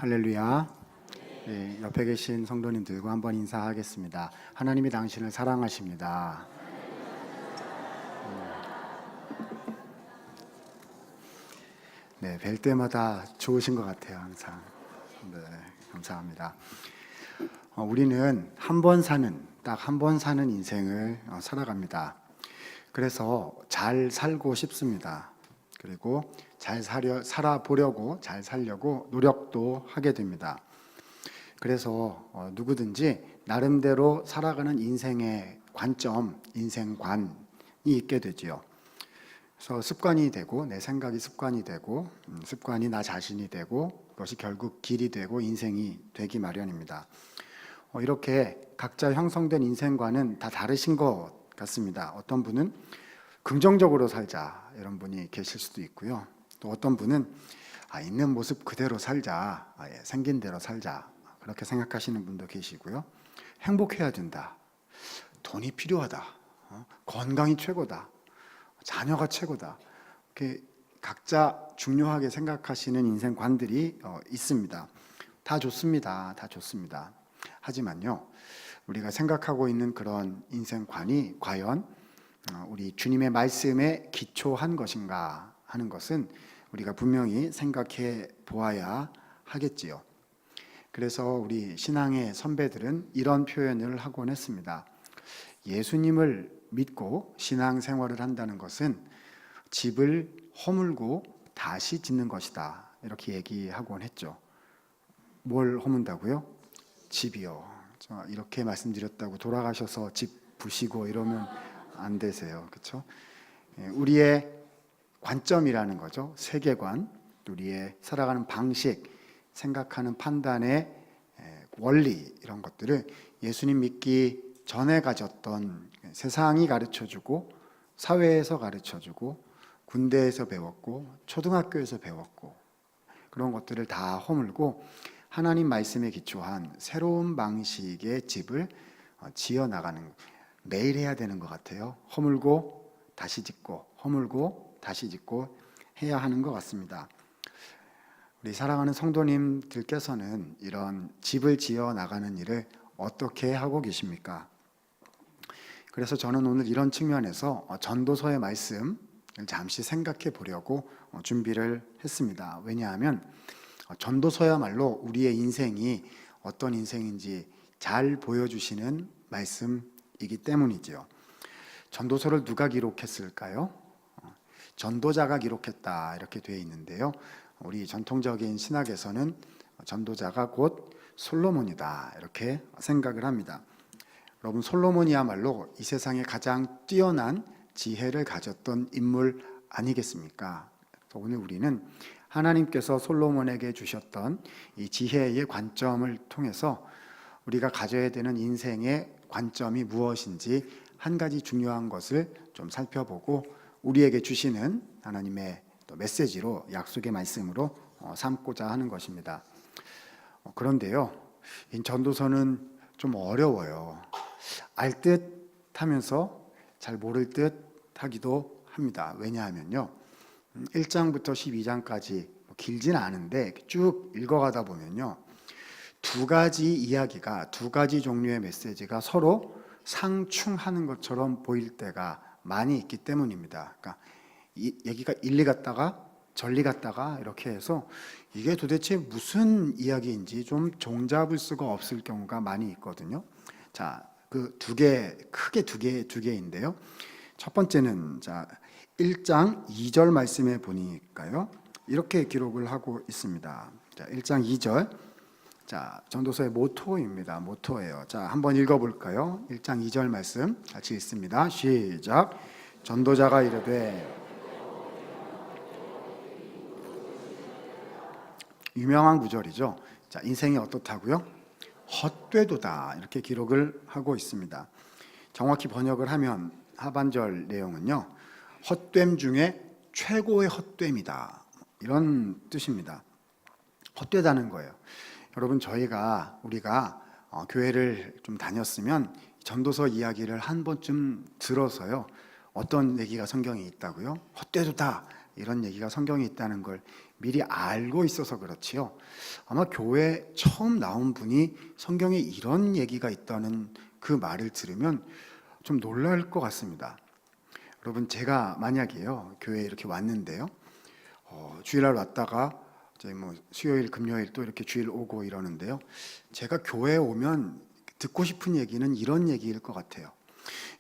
할렐루야. 네, 옆에 계신 성도님들과 한번 인사하겠습니다. 하나님이 당신을 사랑하십니다. 네, 뵐 때마다 좋으신 것 같아요, 항상. 네, 감사합니다. 우리는 딱 한 번 사는 인생을 살아갑니다. 그래서 잘 살고 싶습니다. 그리고 잘 살아보려고, 잘 살려고 노력도 하게 됩니다. 그래서 누구든지 나름대로 살아가는 인생의 관점, 인생관이 있게 되지요. 그래서 습관이 되고, 내 생각이 습관이 되고, 습관이 나 자신이 되고, 그것이 결국 길이 되고 인생이 되기 마련입니다. 이렇게 각자 형성된 인생관은 다 다르신 것 같습니다. 어떤 분은 긍정적으로 살자 이런 분이 계실 수도 있고요. 또 어떤 분은 있는 모습 그대로 살자, 생긴 대로 살자 그렇게 생각하시는 분도 계시고요. 행복해야 된다, 돈이 필요하다, 건강이 최고다, 자녀가 최고다, 이렇게 각자 중요하게 생각하시는 인생관들이 있습니다. 다 좋습니다. 다 좋습니다. 하지만요, 우리가 생각하고 있는 그런 인생관이 과연 우리 주님의 말씀에 기초한 것인가 하는 것은 우리가 분명히 생각해 보아야 하겠지요. 그래서 우리 신앙의 선배들은 이런 표현을 하곤 했습니다. 예수님을 믿고 신앙생활을 한다는 것은 집을 허물고 다시 짓는 것이다, 이렇게 얘기하곤 했죠. 뭘 허문다고요? 집이요. 이렇게 말씀드렸다고 돌아가셔서 집 부시고 이러면 안 되세요. 그렇죠? 우리의 관점이라는 거죠. 세계관, 우리의 살아가는 방식, 생각하는 판단의 원리, 이런 것들을 예수님 믿기 전에 가졌던 세상이 가르쳐주고, 사회에서 가르쳐주고, 군대에서 배웠고, 초등학교에서 배웠고, 그런 것들을 다 허물고 하나님 말씀에 기초한 새로운 방식의 집을 지어나가는, 매일 해야 되는 것 같아요. 허물고 다시 짓고, 허물고 다시 짓고 해야 하는 것 같습니다. 우리 사랑하는 성도님들께서는 이런 집을 지어나가는 일을 어떻게 하고 계십니까? 그래서 저는 오늘 이런 측면에서 전도서의 말씀을 잠시 생각해 보려고 준비를 했습니다. 왜냐하면 전도서야말로 우리의 인생이 어떤 인생인지 잘 보여주시는 말씀이기 때문이지요. 전도서를 누가 기록했을까요? 전도자가 기록했다, 이렇게 되어 있는데요. 우리 전통적인 신학에서는 전도자가 곧 솔로몬이다, 이렇게 생각을 합니다. 여러분, 솔로몬이야말로 이 세상에 가장 뛰어난 지혜를 가졌던 인물 아니겠습니까? 그래서 오늘 우리는 하나님께서 솔로몬에게 주셨던 이 지혜의 관점을 통해서 우리가 가져야 되는 인생의 관점이 무엇인지 한 가지 중요한 것을 좀 살펴보고 우리에게 주시는 하나님의 또 메시지로, 약속의 말씀으로 삼고자 하는 것입니다. 그런데요, 이 전도서는 좀 어려워요. 알 듯 하면서 잘 모를 듯 하기도 합니다. 왜냐하면요, 1장부터 12장까지 길지는 않은데 쭉 읽어가다 보면요, 두 가지 이야기가, 두 가지 종류의 메시지가 서로 상충하는 것처럼 보일 때가 많이 있기 때문입니다. 그러니까 이 얘기가 일리 갔다가 전리 갔다가 이렇게 해서 이게 도대체 무슨 이야기인지 좀 종잡을 수가 없을 경우가 많이 있거든요. 자, 그 크게 두 개인데요. 첫 번째는 1장 2절 말씀에 보니까요, 이렇게 기록을 하고 있습니다. 자, 1장 2절. 자, 전도서의 모토입니다. 모토예요. 자, 한번 읽어볼까요? 1장 2절 말씀 같이 읽습니다. 시작. 전도자가 이르되, 유명한 구절이죠. 자, 인생이 어떻다고요? 헛되도다, 이렇게 기록을 하고 있습니다. 정확히 번역을 하면 하반절 내용은요, 헛됨 중에 최고의 헛됨이다, 이런 뜻입니다. 헛되다는 거예요. 여러분, 우리가 교회를 좀 다녔으면 전도서 이야기를 한 번쯤 들어서요, 어떤 얘기가 성경에 있다고요? 헛되도다, 이런 얘기가 성경에 있다는 걸 미리 알고 있어서 그렇지요. 아마 교회 처음 나온 분이 성경에 이런 얘기가 있다는 그 말을 들으면 좀 놀랄 것 같습니다. 여러분, 제가 만약에요 교회에 이렇게 왔는데요, 주일날 왔다가 이제 뭐 수요일, 금요일 또 이렇게 주일 오고 이러는데요, 제가 교회에 오면 듣고 싶은 얘기는 이런 얘기일 것 같아요.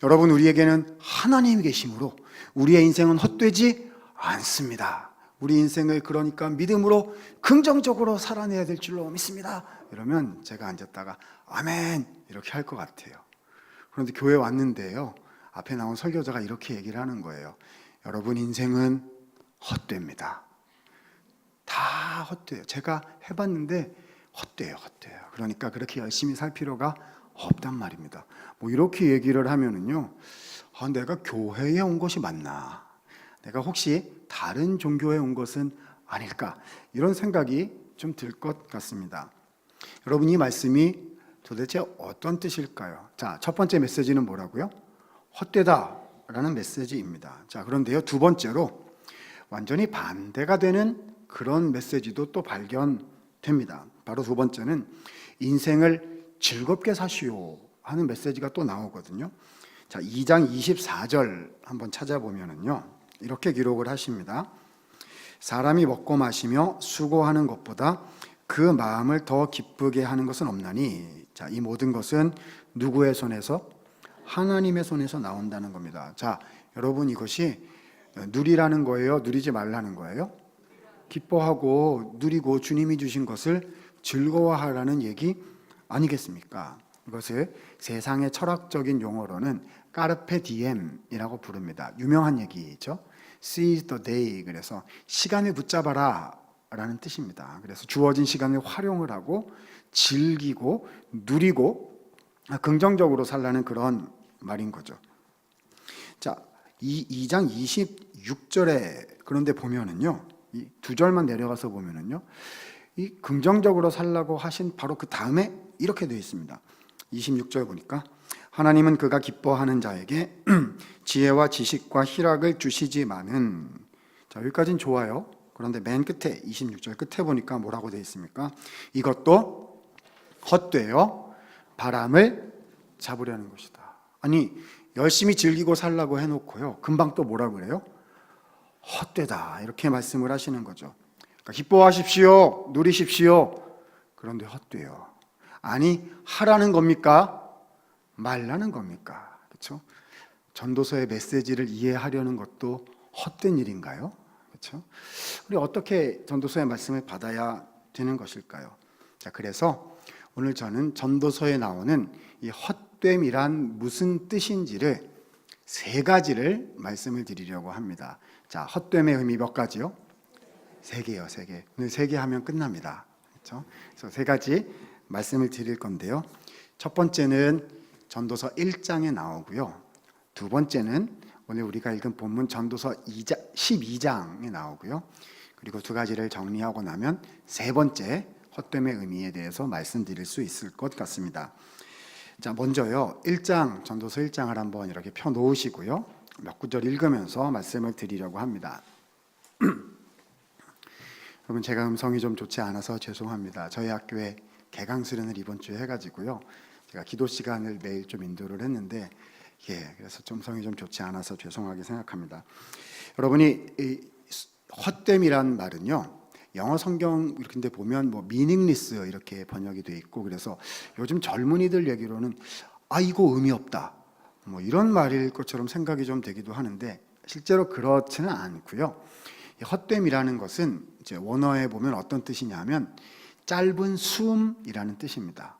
여러분, 우리에게는 하나님이 계심으로 우리의 인생은 헛되지 않습니다. 우리 인생을 그러니까 믿음으로 긍정적으로 살아내야 될 줄로 믿습니다. 이러면 제가 앉았다가 아멘 이렇게 할 것 같아요. 그런데 교회 왔는데요, 앞에 나온 설교자가 이렇게 얘기를 하는 거예요. 여러분, 인생은 헛됩니다. 다 헛돼요. 제가 해봤는데 헛돼요. 그러니까 그렇게 열심히 살 필요가 없단 말입니다. 뭐 이렇게 얘기를 하면은요, 내가 교회에 온 것이 맞나? 내가 혹시 다른 종교에 온 것은 아닐까? 이런 생각이 좀 들 것 같습니다. 여러분, 이 말씀이 도대체 어떤 뜻일까요? 자, 첫 번째 메시지는 뭐라고요? 헛되다라는 메시지입니다. 자, 그런데요, 두 번째로 완전히 반대가 되는 그런 메시지도 또 발견됩니다. 바로 두 번째는 인생을 즐겁게 사시오 하는 메시지가 또 나오거든요. 자, 2장 24절 한번 찾아보면은요, 이렇게 기록을 하십니다. 사람이 먹고 마시며 수고하는 것보다 그 마음을 더 기쁘게 하는 것은 없나니, 자, 이 모든 것은 누구의 손에서? 하나님의 손에서 나온다는 겁니다. 자, 여러분, 이것이 누리라는 거예요? 누리지 말라는 거예요? 기뻐하고 누리고 주님이 주신 것을 즐거워하라는 얘기 아니겠습니까? 이것을 세상의 철학적인 용어로는 까르페 디엠이라고 부릅니다. 유명한 얘기죠. Seize the day. 그래서 시간을 붙잡아라 라는 뜻입니다. 그래서 주어진 시간을 활용을 하고 즐기고 누리고 긍정적으로 살라는 그런 말인 거죠. 자, 이 2장 26절에 그런데 보면은요, 이 두 절만 내려가서 보면은요, 이 긍정적으로 살라고 하신 바로 그 다음에 이렇게 되어 있습니다. 26절 보니까 하나님은 그가 기뻐하는 자에게 지혜와 지식과 희락을 주시지만은, 자, 여기까지는 좋아요. 그런데 맨 끝에 26절 끝에 보니까 뭐라고 되어 있습니까? 이것도 헛되어 바람을 잡으려는 것이다. 아니, 열심히 즐기고 살라고 해놓고요, 금방 또 뭐라고 그래요? 헛되다 이렇게 말씀을 하시는 거죠. 그러니까 기뻐하십시오, 누리십시오. 그런데 헛돼요. 아니, 하라는 겁니까? 말라는 겁니까? 그렇죠? 전도서의 메시지를 이해하려는 것도 헛된 일인가요? 그렇죠? 우리 어떻게 전도서의 말씀을 받아야 되는 것일까요? 자, 그래서 오늘 저는 전도서에 나오는 이 헛됨이란 무슨 뜻인지를 세 가지를 말씀을 드리려고 합니다. 자, 헛됨의 의미 몇 가지요? 세 개요, 세 개. 오늘 세 개 하면 끝납니다. 그렇죠? 그래서 세 가지 말씀을 드릴 건데요. 첫 번째는 전도서 1장에 나오고요. 두 번째는 오늘 우리가 읽은 본문 전도서 12장에 나오고요. 그리고 두 가지를 정리하고 나면 세 번째 헛됨의 의미에 대해서 말씀드릴 수 있을 것 같습니다. 자, 먼저요, 1장, 전도서 1장을 한번 이렇게 펴 놓으시고요, 몇 구절 읽으면서 말씀을 드리려고 합니다. 여러분, 제가 음성이 좀 좋지 않아서 죄송합니다. 저희 학교에 개강 수련을 이번 주에 해가지고요, 제가 기도 시간을 매일 좀 인도를 했는데, 그래서 음성이 좀 좋지 않아서 죄송하게 생각합니다. 여러분이 이 헛됨이란 말은요, 영어 성경 이렇게 보면 뭐 meaningless 이렇게 번역이 돼 있고, 그래서 요즘 젊은이들 얘기로는 이거 의미 없다, 뭐 이런 말일 것처럼 생각이 좀 되기도 하는데, 실제로 그렇지는 않고요. 헛됨이라는 것은 이제 원어에 보면 어떤 뜻이냐면 짧은 숨이라는 뜻입니다.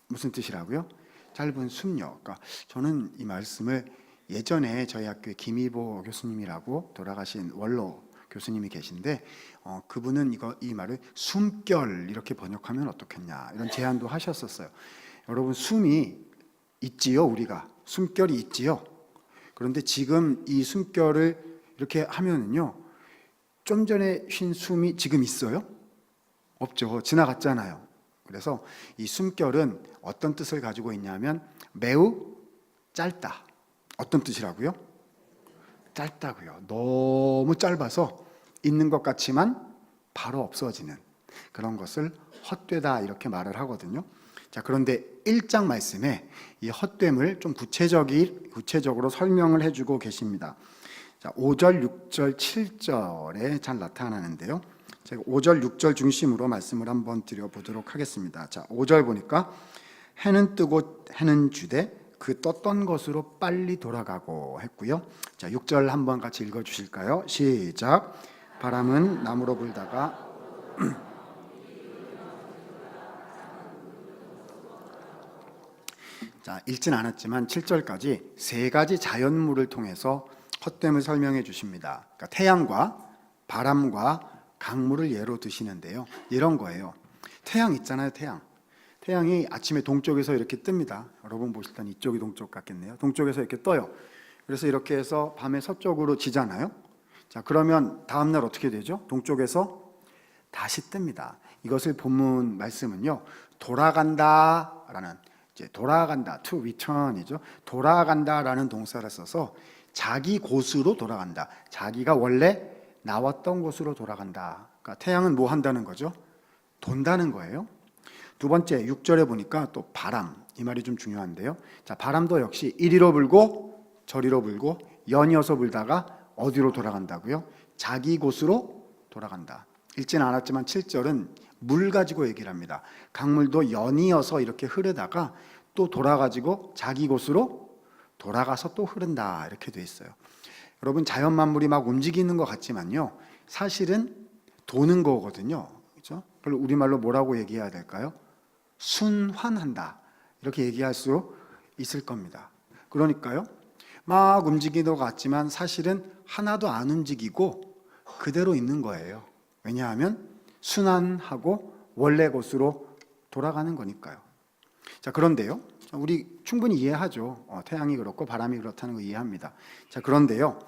무슨 뜻이라고요? 짧은 숨요. 그러니까 저는 이 말씀을 예전에 저희 학교에 김희보 교수님이라고 돌아가신 원로 교수님이 계신데, 그분은 이 말을 숨결 이렇게 번역하면 어떻겠냐 이런 제안도 하셨었어요. 여러분, 숨이 있지요, 우리가 숨결이 있지요. 그런데 지금 이 숨결을 이렇게 하면은요, 좀 전에 쉰 숨이 지금 있어요? 없죠. 지나갔잖아요. 그래서 이 숨결은 어떤 뜻을 가지고 있냐면 매우 짧다. 어떤 뜻이라고요? 짧다고요. 너무 짧아서 있는 것 같지만 바로 없어지는 그런 것을 헛되다 이렇게 말을 하거든요. 자, 그런데 1장 말씀에 이 헛됨을 좀 구체적으로 설명을 해주고 계십니다. 자, 5절, 6절, 7절에 잘 나타나는데요. 제가 5절, 6절 중심으로 말씀을 한번 드려보도록 하겠습니다. 자, 5절 보니까 해는 뜨고 해는 주되 그 떴던 것으로 빨리 돌아가고 했고요. 자, 6절 한번 같이 읽어주실까요? 시작. 바람은 남으로 불다가 자, 읽진 않았지만 7절까지 세 가지 자연물을 통해서 헛됨을 설명해 주십니다. 그러니까 태양과 바람과 강물을 예로 드시는데요. 이런 거예요. 태양 있잖아요, 태양. 태양이 아침에 동쪽에서 이렇게 뜹니다. 여러분 보실 땐 이쪽이 동쪽 같겠네요. 동쪽에서 이렇게 떠요. 그래서 이렇게 해서 밤에 서쪽으로 지잖아요. 자, 그러면 다음날 어떻게 되죠? 동쪽에서 다시 뜹니다. 이것을 본문 말씀은요, 돌아간다라는, 이제 돌아간다, to return이죠. 돌아간다라는 동사를 써서 자기 곳으로 돌아간다. 자기가 원래 나왔던 곳으로 돌아간다. 그러니까 태양은 뭐 한다는 거죠? 돈다는 거예요. 두 번째 6절에 보니까 또 바람, 이 말이 좀 중요한데요. 자, 바람도 역시 이리로 불고 저리로 불고 연이어서 불다가 어디로 돌아간다고요? 자기 곳으로 돌아간다. 읽지는 않았지만 7절은 물 가지고 얘기를 합니다. 강물도 연이어서 이렇게 흐르다가 또 돌아가지고 자기 곳으로 돌아가서 또 흐른다, 이렇게 돼 있어요. 여러분, 자연 만물이 막 움직이는 것 같지만요, 사실은 도는 거거든요. 그렇죠? 그걸 우리말로 뭐라고 얘기해야 될까요? 순환한다, 이렇게 얘기할 수 있을 겁니다. 그러니까요, 막 움직이는 것 같지만 사실은 하나도 안 움직이고 그대로 있는 거예요. 왜냐하면 순환하고 원래 곳으로 돌아가는 거니까요. 자, 그런데요, 우리 충분히 이해하죠. 태양이 그렇고 바람이 그렇다는 거 이해합니다. 자, 그런데요,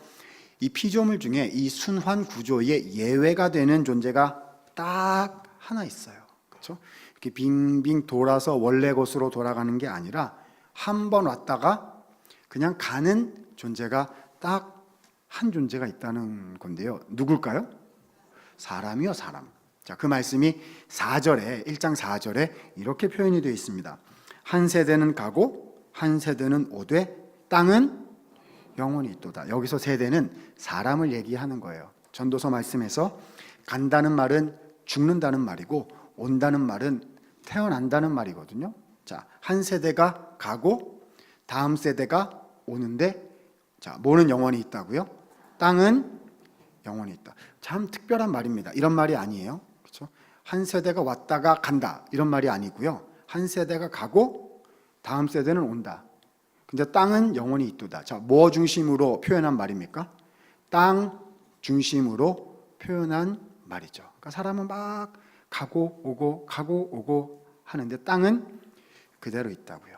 이 피조물 중에 이 순환 구조에 예외가 되는 존재가 딱 하나 있어요. 그렇죠? 이렇게 빙빙 돌아서 원래 곳으로 돌아가는 게 아니라 한 번 왔다가 그냥 가는 존재가 딱 한 존재가 있다는 건데요. 누굴까요? 사람이요, 사람. 자, 그 말씀이 4절에, 1장 4절에 이렇게 표현이 되어 있습니다. 한 세대는 가고 한 세대는 오되 땅은 영원히 있도다. 여기서 세대는 사람을 얘기하는 거예요. 전도서 말씀에서 간다는 말은 죽는다는 말이고 온다는 말은 태어난다는 말이거든요. 자, 한 세대가 가고 다음 세대가 오는데, 자, 뭐는 영원히 있다고요? 땅은 영원히 있다. 참 특별한 말입니다. 이런 말이 아니에요. 그렇죠? 한 세대가 왔다가 간다, 이런 말이 아니고요. 한 세대가 가고 다음 세대는 온다. 근데 땅은 영원히 있도다. 자, 뭐 중심으로 표현한 말입니까? 땅 중심으로 표현한 말이죠. 그러니까 사람은 막 가고 오고 하는데 땅은 그대로 있다고요.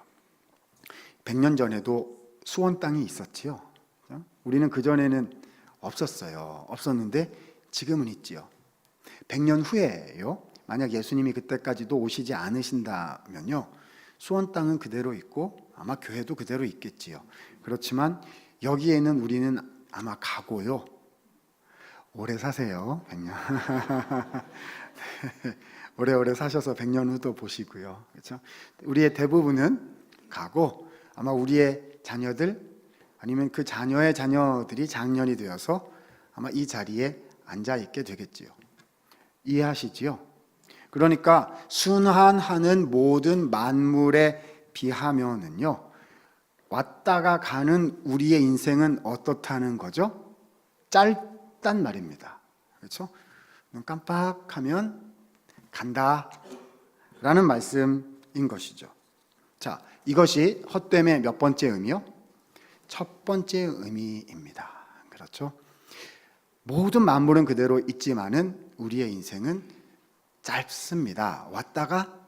100년 전에도 수원 땅이 있었지요. 우리는 그전에는 없었는데 지금은 있지요. 100년 후에요, 만약 예수님이 그때까지도 오시지 않으신다면요, 수원 땅은 그대로 있고 아마 교회도 그대로 있겠지요. 그렇지만 여기에는 우리는 아마 가고요. 오래 사세요. 100년. 오래오래 사셔서 100년 후도 보시고요. 그렇죠? 우리의 대부분은 가고 아마 우리의 자녀들 아니면 그 자녀의 자녀들이 장년이 되어서 아마 이 자리에 앉아 있게 되겠지요. 이해하시지요? 그러니까 순환하는 모든 만물에 비하면은요, 왔다가 가는 우리의 인생은 어떻다는 거죠? 짧단 말입니다. 그렇죠? 눈 깜빡하면 간다라는 말씀인 것이죠. 자, 이것이 헛됨의 몇 번째 의미요? 첫 번째 의미입니다. 그렇죠? 모든 만물은 그대로 있지만은 우리의 인생은 짧습니다. 왔다가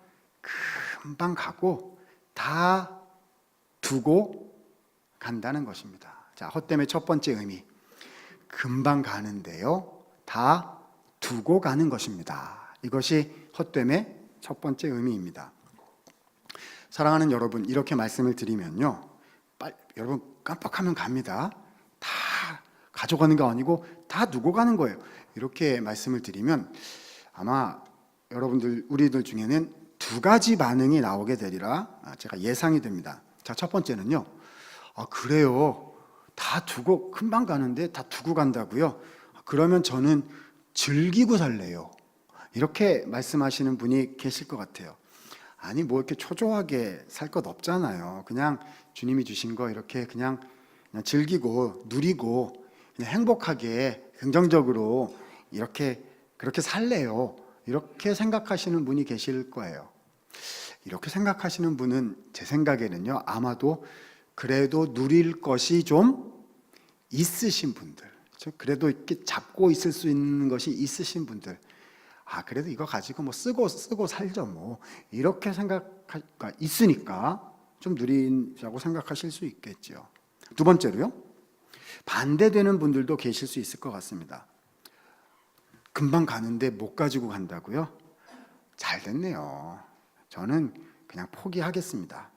금방 가고 다 두고 간다는 것입니다. 자, 헛됨의 첫 번째 의미, 금방 가는데요, 다 두고 가는 것입니다. 이것이 헛됨의 첫 번째 의미입니다. 사랑하는 여러분, 이렇게 말씀을 드리면요, 여러분 깜빡하면 갑니다. 다 가져가는 거 아니고 다 두고 가는 거예요. 이렇게 말씀을 드리면 아마 여러분들 우리들 중에는 두 가지 반응이 나오게 되리라 제가 예상이 됩니다. 자, 첫 번째는요. 그래요. 다 두고 금방 가는데 다 두고 간다고요? 그러면 저는 즐기고 살래요. 이렇게 말씀하시는 분이 계실 것 같아요. 아니 뭐 이렇게 초조하게 살 것 없잖아요. 그냥 주님이 주신 거 이렇게 그냥 즐기고 누리고 그냥 행복하게 긍정적으로 이렇게 그렇게 살래요. 이렇게 생각하시는 분이 계실 거예요. 이렇게 생각하시는 분은 제 생각에는요, 아마도 그래도 누릴 것이 좀 있으신 분들, 그래도 이렇게 잡고 있을 수 있는 것이 있으신 분들, 그래도 이거 가지고 뭐 쓰고 살죠 뭐, 이렇게 생각가 있으니까 좀 누리자고 생각하실 수 있겠죠. 두 번째로요, 반대되는 분들도 계실 수 있을 것 같습니다. 금방 가는데 못 가지고 간다고요? 잘 됐네요. 저는 그냥 포기하겠습니다.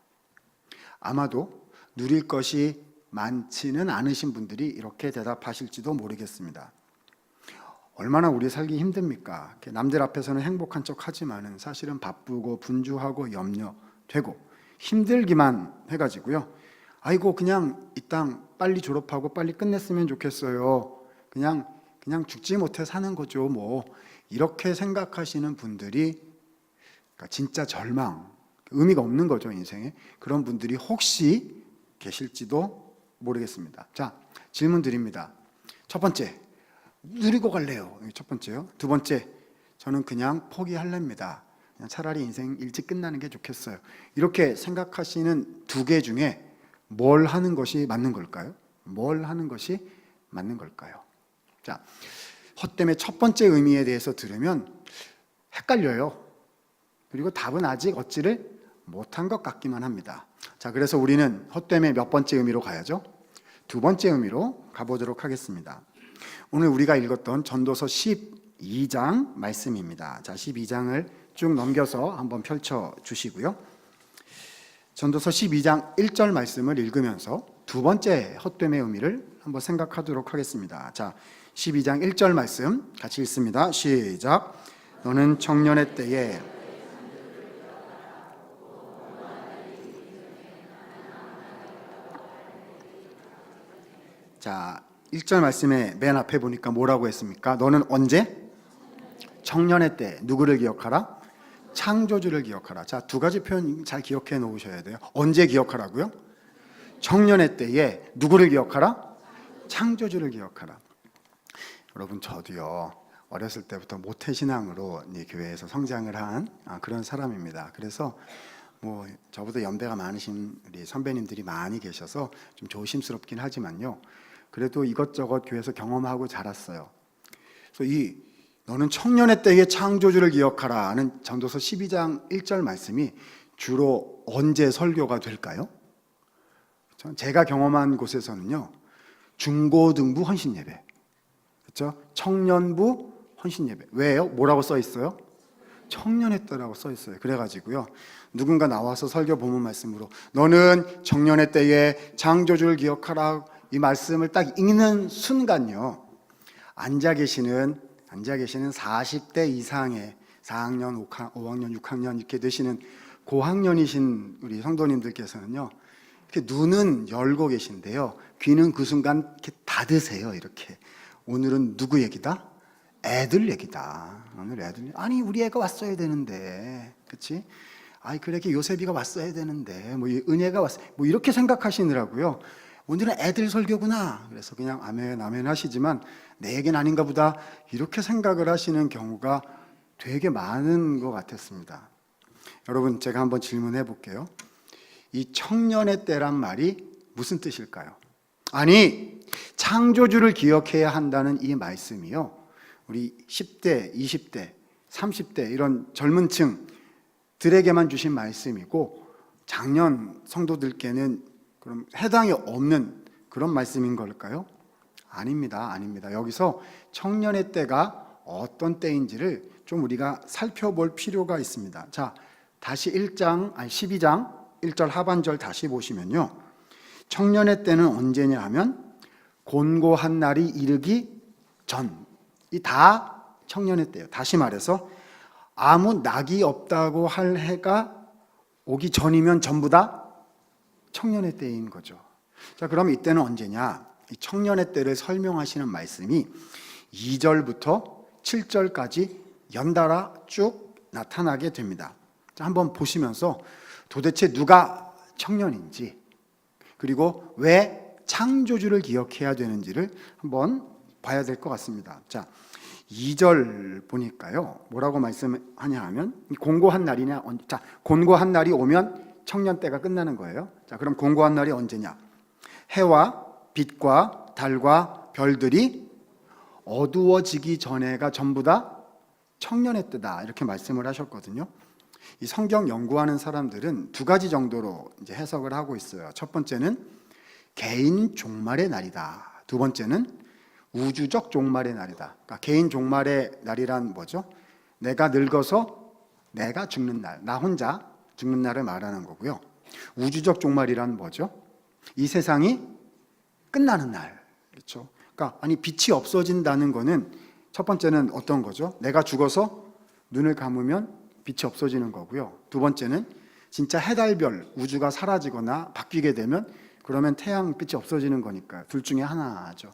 아마도 누릴 것이 많지는 않으신 분들이 이렇게 대답하실지도 모르겠습니다. 얼마나 우리 살기 힘듭니까? 남들 앞에서는 행복한 척 하지만은 사실은 바쁘고 분주하고 염려되고 힘들기만 해가지고요. 아이고 그냥 이 땅 빨리 졸업하고 빨리 끝냈으면 좋겠어요. 그냥 죽지 못해 사는 거죠. 뭐 이렇게 생각하시는 분들이 그러니까 진짜 절망, 의미가 없는 거죠 인생에. 그런 분들이 혹시 계실지도 모르겠습니다. 자, 질문 드립니다. 첫 번째, 누리고 갈래요. 첫 번째요. 두 번째, 저는 그냥 포기할랍니다. 그냥 차라리 인생 일찍 끝나는 게 좋겠어요. 이렇게 생각하시는 두 개 중에 뭘 하는 것이 맞는 걸까요? 뭘 하는 것이 맞는 걸까요? 자, 헛됨의 첫 번째 의미에 대해서 들으면 헷갈려요. 그리고 답은 아직 얻지를 못한 것 같기만 합니다. 자, 그래서 우리는 헛됨의 몇 번째 의미로 가야죠? 두 번째 의미로 가보도록 하겠습니다. 오늘 우리가 읽었던 전도서 12장 말씀입니다. 자, 12장을 쭉 넘겨서 한번 펼쳐 주시고요. 전도서 12장 1절 말씀을 읽으면서 두 번째 헛됨의 의미를 한번 생각하도록 하겠습니다. 자, 12장 1절 말씀 같이 읽습니다. 시작. 너는 청년의 때에 자, 1절 말씀에 맨 앞에 보니까 뭐라고 했습니까? 너는 언제? 청년의 때 누구를 기억하라? 창조주를 기억하라. 자, 두 가지 표현 잘 기억해 놓으셔야 돼요. 언제 기억하라고요? 청년의 때에 누구를 기억하라? 창조주를 기억하라. 여러분, 저도요 어렸을 때부터 모태신앙으로 교회에서 성장을 한 그런 사람입니다. 그래서 뭐 저보다 연배가 많으신 우리 선배님들이 많이 계셔서 좀 조심스럽긴 하지만요, 그래도 이것저것 교회에서 경험하고 자랐어요. 그래서 너는 청년의 때의 창조주를 기억하라 하는 전도서 12장 1절 말씀이 주로 언제 설교가 될까요? 제가 경험한 곳에서는요, 중고등부 헌신예배, 그렇죠? 청년부 헌신예배. 왜요? 뭐라고 써 있어요? 청년의 때라고 써 있어요. 그래가지고요, 누군가 나와서 설교 본문 말씀으로 너는 청년의 때에 창조주를 기억하라, 이 말씀을 딱 읽는 순간요, 앉아 계시는 40대 이상의 4학년, 5학년, 6학년 이렇게 되시는 고학년이신 우리 성도님들께서는요, 이렇게 눈은 열고 계신데요, 귀는 그 순간 이렇게 닫으세요. 이렇게. 오늘은 누구 얘기다? 애들 얘기다. 오늘 애들. 아니 우리 애가 왔어야 되는데, 그렇지? 아이 그렇게 요셉이가 왔어야 되는데, 뭐 은혜가 뭐 이렇게 생각하시느라고요. 오늘은 애들 설교구나. 그래서 그냥 아멘 아멘 하시지만 내 얘기는 아닌가 보다, 이렇게 생각을 하시는 경우가 되게 많은 것 같았습니다. 여러분, 제가 한번 질문해 볼게요. 이 청년의 때란 말이 무슨 뜻일까요? 아니, 창조주를 기억해야 한다는 이 말씀이요, 우리 10대, 20대, 30대 이런 젊은 층들에게만 주신 말씀이고 장년 성도들께는 그럼 해당이 없는 그런 말씀인 걸까요? 아닙니다. 아닙니다. 여기서 청년의 때가 어떤 때인지를 좀 우리가 살펴볼 필요가 있습니다. 자, 다시 12장 1절 하반절 다시 보시면요, 청년의 때는 언제냐 하면 곤고한 날이 이르기 전. 이 다 청년의 때예요. 다시 말해서 아무 낙이 없다고 할 해가 오기 전이면 전부 다 청년의 때인 거죠. 자, 그럼 이때는 언제냐? 이 청년의 때를 설명하시는 말씀이 2절부터 7절까지 연달아 쭉 나타나게 됩니다. 자, 한번 보시면서 도대체 누가 청년인지, 그리고 왜 창조주를 기억해야 되는지를 한번 봐야 될 것 같습니다. 자, 2절 보니까요, 뭐라고 말씀하냐 하면, 곤고한 날이냐, 자, 곤고한 날이 오면 청년 때가 끝나는 거예요. 자, 그럼 곤고한 날이 언제냐? 해와 빛과 달과 별들이 어두워지기 전에가 전부 다 청년의 때다, 이렇게 말씀을 하셨거든요. 이 성경 연구하는 사람들은 두 가지 정도로 이제 해석을 하고 있어요. 첫 번째는 개인 종말의 날이다. 두 번째는 우주적 종말의 날이다. 그러니까 개인 종말의 날이란 뭐죠? 내가 늙어서 내가 죽는 날, 나 혼자 죽는 날을 말하는 거고요. 우주적 종말이란 뭐죠? 이 세상이 끝나는 날. 그렇죠? 그러니까 아니 빛이 없어진다는 거는 첫 번째는 어떤 거죠? 내가 죽어서 눈을 감으면 빛이 없어지는 거고요. 두 번째는 진짜 해달별 우주가 사라지거나 바뀌게 되면 그러면 태양빛이 없어지는 거니까 둘 중에 하나죠.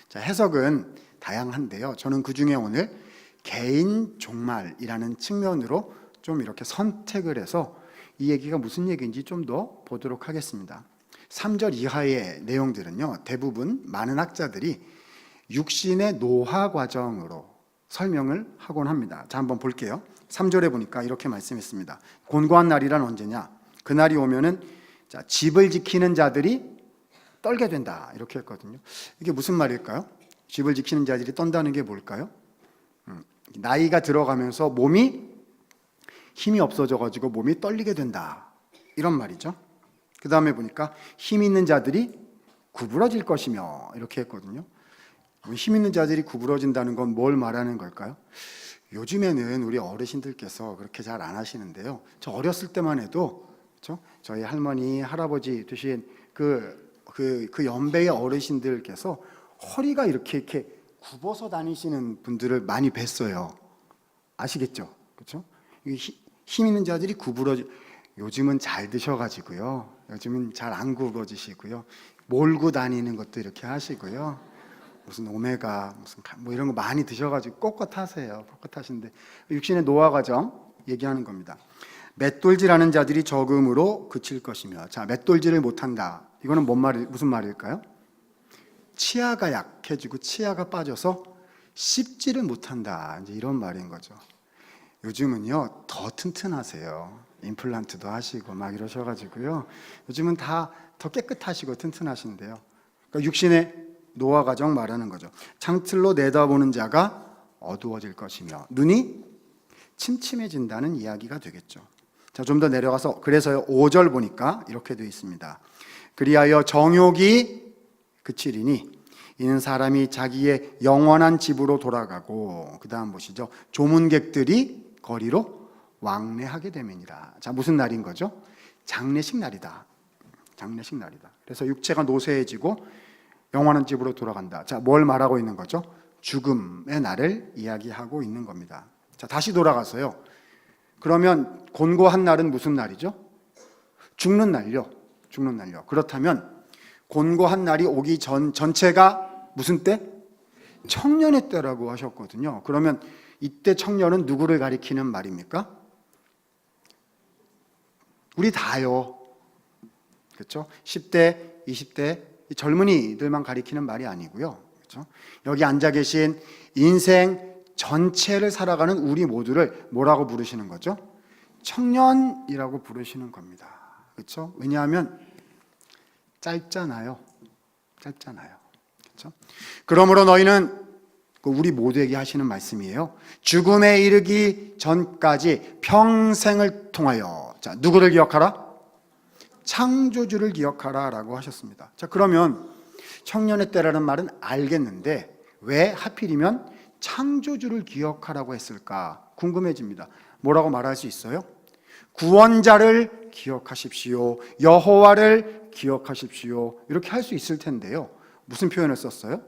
자, 해석은 다양한데요. 저는 그 중에 오늘 개인 종말이라는 측면으로 좀 이렇게 선택을 해서 이 얘기가 무슨 얘기인지 좀 더 보도록 하겠습니다. 3절 이하의 내용들은요, 대부분 많은 학자들이 육신의 노화 과정으로 설명을 하곤 합니다. 자, 한번 볼게요. 3절에 보니까 이렇게 말씀했습니다. 곤고한 날이란 언제냐? 그날이 오면은 자, 집을 지키는 자들이 떨게 된다, 이렇게 했거든요. 이게 무슨 말일까요? 집을 지키는 자들이 떤다는 게 뭘까요? 나이가 들어가면서 몸이 힘이 없어져가지고 몸이 떨리게 된다, 이런 말이죠. 그 다음에 보니까 힘 있는 자들이 구부러질 것이며, 이렇게 했거든요. 힘 있는 자들이 구부러진다는 건 뭘 말하는 걸까요? 요즘에는 우리 어르신들께서 그렇게 잘 안 하시는데요. 저 어렸을 때만 해도, 그렇죠? 저희 할머니, 할아버지 되신 그 연배의 어르신들께서 허리가 이렇게 굽어서 다니시는 분들을 많이 뵀어요. 아시겠죠? 그렇죠? 힘 있는 자들이 요즘은 잘 드셔가지고요. 요즘은 잘 안 굽어지시고요. 몰고 다니는 것도 이렇게 하시고요. 무슨 오메가, 무슨 뭐 이런 거 많이 드셔가지고 꼿꼿하세요. 꼿꼿하신데 육신의 노화 과정 얘기하는 겁니다. 맷돌질하는 자들이 적음으로 그칠 것이며, 자, 맷돌질을 못한다. 이거는 무슨 말일까요? 치아가 약해지고 치아가 빠져서 씹지를 못한다, 이제 이런 말인 거죠. 요즘은요 더 튼튼하세요. 임플란트도 하시고 막 이러셔가지고요. 요즘은 다 더 깨끗하시고 튼튼하신데요. 그러니까 육신의 노화 과정 말하는 거죠. 창틀로 내다보는 자가 어두워질 것이며 눈이 침침해진다는 이야기가 되겠죠. 자, 좀 더 내려가서 그래서요 5절 보니까 이렇게 되어 있습니다. 그리하여 정욕이 그치리니 이는 사람이 자기의 영원한 집으로 돌아가고, 그 다음 보시죠. 조문객들이 거리로 왕래하게 됨이니라. 자, 무슨 날인 거죠? 장례식 날이다. 장례식 날이다. 그래서 육체가 노쇠해지고 영원한 집으로 돌아간다. 자, 뭘 말하고 있는 거죠? 죽음의 날을 이야기하고 있는 겁니다. 자, 다시 돌아가서요. 그러면 곤고한 날은 무슨 날이죠? 죽는 날요. 죽는 날요. 그렇다면 곤고한 날이 오기 전체가 무슨 때? 청년의 때라고 하셨거든요. 그러면 이때 청년은 누구를 가리키는 말입니까? 우리 다요. 그렇죠? 10대, 20대 젊은이들만 가리키는 말이 아니고요. 그렇죠? 여기 앉아 계신 인생 전체를 살아가는 우리 모두를 뭐라고 부르시는 거죠? 청년이라고 부르시는 겁니다. 그렇죠? 왜냐하면 짧잖아요. 짧잖아요. 그렇죠? 그러므로 너희는 우리 모두에게 하시는 말씀이에요. 죽음에 이르기 전까지 평생을 통하여, 자, 누구를 기억하라? 창조주를 기억하라 라고 하셨습니다. 자, 그러면 청년의 때라는 말은 알겠는데 왜 하필이면 창조주를 기억하라고 했을까 궁금해집니다. 뭐라고 말할 수 있어요? 구원자를 기억하십시오. 여호와를 기억하십시오. 이렇게 할 수 있을 텐데요. 무슨 표현을 썼어요?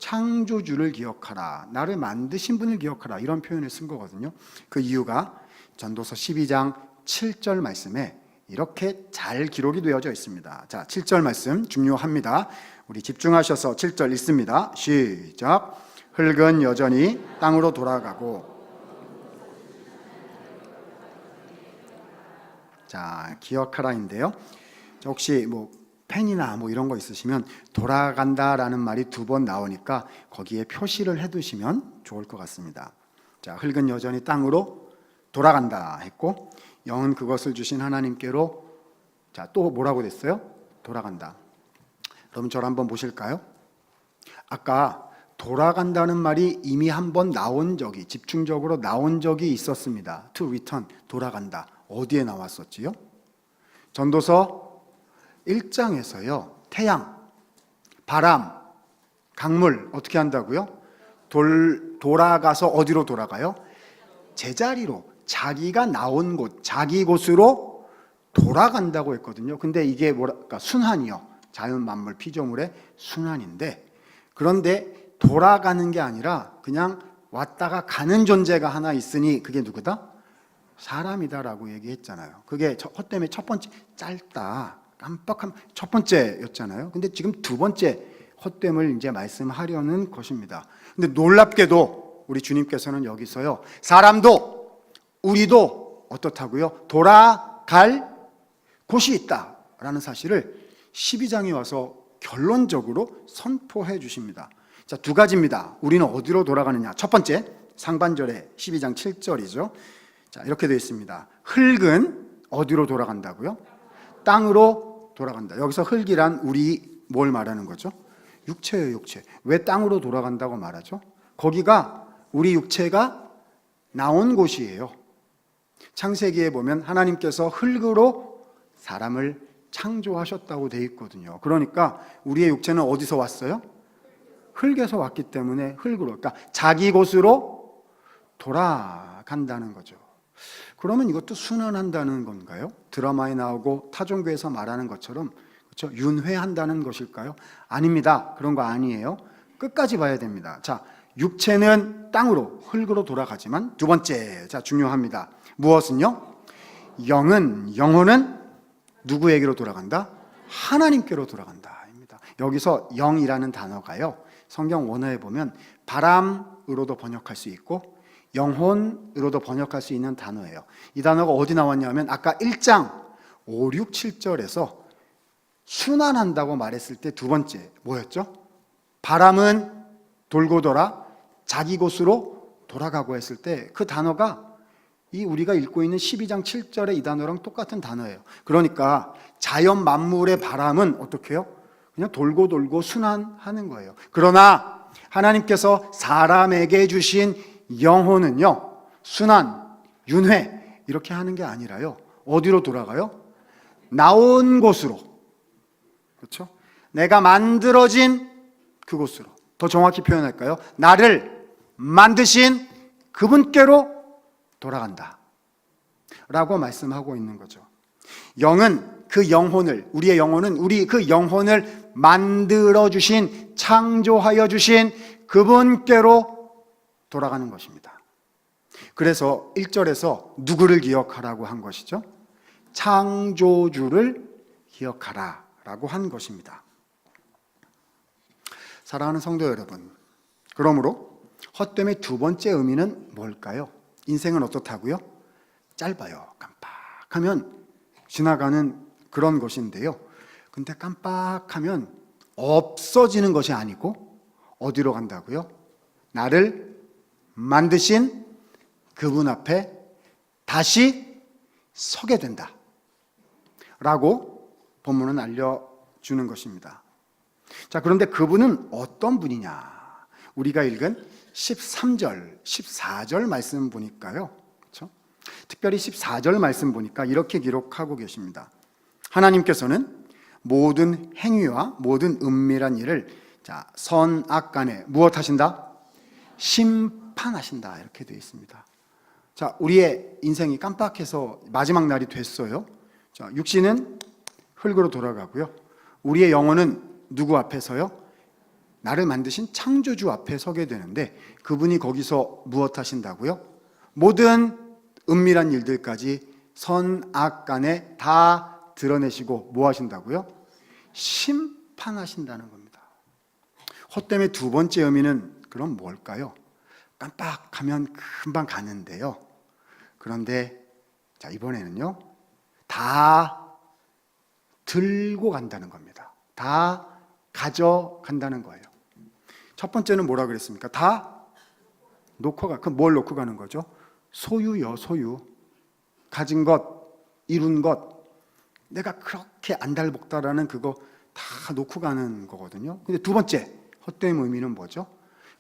창조주를 기억하라, 나를 만드신 분을 기억하라, 이런 표현을 쓴 거거든요. 그 이유가 전도서 12장 7절 말씀에 이렇게 잘 기록이 되어져 있습니다. 자, 7절 말씀 중요합니다. 우리 집중하셔서 7절 읽습니다. 시작. 흙은 여전히 땅으로 돌아가고. 자, 기억하라인데요. 혹시 펜이나 이런 거 있으시면 돌아간다라는 말이 2번 나오니까 거기에 표시를 해두시면 좋을 것 같습니다. 자, 흙은 여전히 땅으로 돌아간다 했고, 영은 그것을 주신 하나님께로, 자, 또 뭐라고 됐어요? 돌아간다. 그럼 저를 한번 보실까요? 아까 돌아간다는 말이 이미 한번 집중적으로 나온 적이 있었습니다. To return, 돌아간다. 어디에 나왔었지요? 전도서 1장에서요. 태양, 바람, 강물 어떻게 한다고요? 돌아가서 어디로 돌아가요? 제자리로, 자기가 나온 곳, 자기 곳으로 돌아간다고 했거든요. 근데 이게 뭐랄까, 순환이요. 자연 만물 피조물의 순환인데, 그런데 돌아가는 게 아니라 그냥 왔다가 가는 존재가 하나 있으니 그게 누구다? 사람이다라고 얘기했잖아요. 그게 헛되면 첫 번째, 짧다, 깜빡함, 첫 번째였잖아요. 근데 지금 2번째 헛됨을 이제 말씀하려는 것입니다. 근데 놀랍게도 우리 주님께서는 여기서요, 사람도 우리도 어떻다고요? 돌아갈 곳이 있다라는 사실을 12장에 와서 결론적으로 선포해 주십니다. 자, 2가지입니다. 우리는 어디로 돌아가느냐? 첫 번째, 상반절에 12장 7절이죠. 자, 이렇게 되어 있습니다. 흙은 어디로 돌아간다고요? 땅으로 돌아간다. 여기서 흙이란 우리 뭘 말하는 거죠? 육체예요, 육체. 왜 땅으로 돌아간다고 말하죠? 거기가 우리 육체가 나온 곳이에요. 창세기에 보면 하나님께서 흙으로 사람을 창조하셨다고 되어 있거든요. 그러니까 우리의 육체는 어디서 왔어요? 흙에서 왔기 때문에 흙으로, 그러니까 자기 곳으로 돌아간다는 거죠. 그러면 이것도 순환한다는 건가요? 드라마에 나오고 타종교에서 말하는 것처럼, 그렇죠? 윤회한다는 것일까요? 아닙니다. 그런 거 아니에요. 끝까지 봐야 됩니다. 자, 육체는 땅으로, 흙으로 돌아가지만 2번째, 자, 중요합니다. 무엇은요? 영혼은 누구에게로 돌아간다? 하나님께로 돌아간다입니다. 여기서 영이라는 단어가요, 성경 원어에 보면 바람으로도 번역할 수 있고 영혼으로도 번역할 수 있는 단어예요. 이 단어가 어디 나왔냐면 아까 1장 5, 6, 7절에서 순환한다고 말했을 때 2번째 뭐였죠? 바람은 돌고 돌아 자기 곳으로 돌아가고 했을 때 그 단어가 이 우리가 읽고 있는 12장 7절의 이 단어랑 똑같은 단어예요. 그러니까 자연 만물의 바람은 어떻게 해요? 그냥 돌고 돌고 순환하는 거예요. 그러나 하나님께서 사람에게 주신 영혼은요, 순환, 윤회 이렇게 하는 게 아니라요, 어디로 돌아가요? 나온 곳으로, 그렇죠? 내가 만들어진 그곳으로, 더 정확히 표현할까요? 나를 만드신 그분께로 돌아간다 라고 말씀하고 있는 거죠. 영은 그 영혼을, 우리의 영혼은 우리 그 영혼을 만들어주신, 창조하여 주신 그분께로 돌아가는 것입니다. 그래서 1절에서 누구를 기억하라고 한 것이죠? 창조주를 기억하라 라고 한 것입니다. 사랑하는 성도 여러분, 그러므로 헛됨의 2번째 의미는 뭘까요? 인생은 어떻다고요? 짧아요. 깜빡하면 지나가는 그런 것인데요. 근데 깜빡하면 없어지는 것이 아니고 어디로 간다고요? 나를 만드신 그분 앞에 다시 서게 된다 라고 본문은 알려주는 것입니다. 자, 그런데 그분은 어떤 분이냐? 우리가 읽은 13절, 14절 말씀 보니까요, 그렇죠? 특별히 14절 말씀 보니까 이렇게 기록하고 계십니다. 하나님께서는 모든 행위와 모든 은밀한 일을, 자, 선악 간에 무엇 하신다? 심판하신다 이렇게 되어 있습니다. 자, 우리의 인생이 깜빡해서 마지막 날이 됐어요. 자, 육신은 흙으로 돌아가고요. 우리의 영혼은 누구 앞에서요? 나를 만드신 창조주 앞에 서게 되는데 그분이 거기서 무엇 하신다고요? 모든 은밀한 일들까지 선악 간에 다 드러내시고 뭐 하신다고요? 심판하신다는 겁니다. 헛됨의 두 번째 의미는 그럼 뭘까요? 깜빡하면 금방 가는데요. 그런데 자, 이번에는요, 다 들고 간다는 겁니다. 다 가져간다는 거예요. 첫 번째는 뭐라 그랬습니까? 다 놓고 가. 그럼 뭘 놓고 가는 거죠? 소유요, 소유. 가진 것, 이룬 것. 내가 그렇게 안달복달하는 그거 다 놓고 가는 거거든요. 근데 두 번째, 헛된 의미는 뭐죠?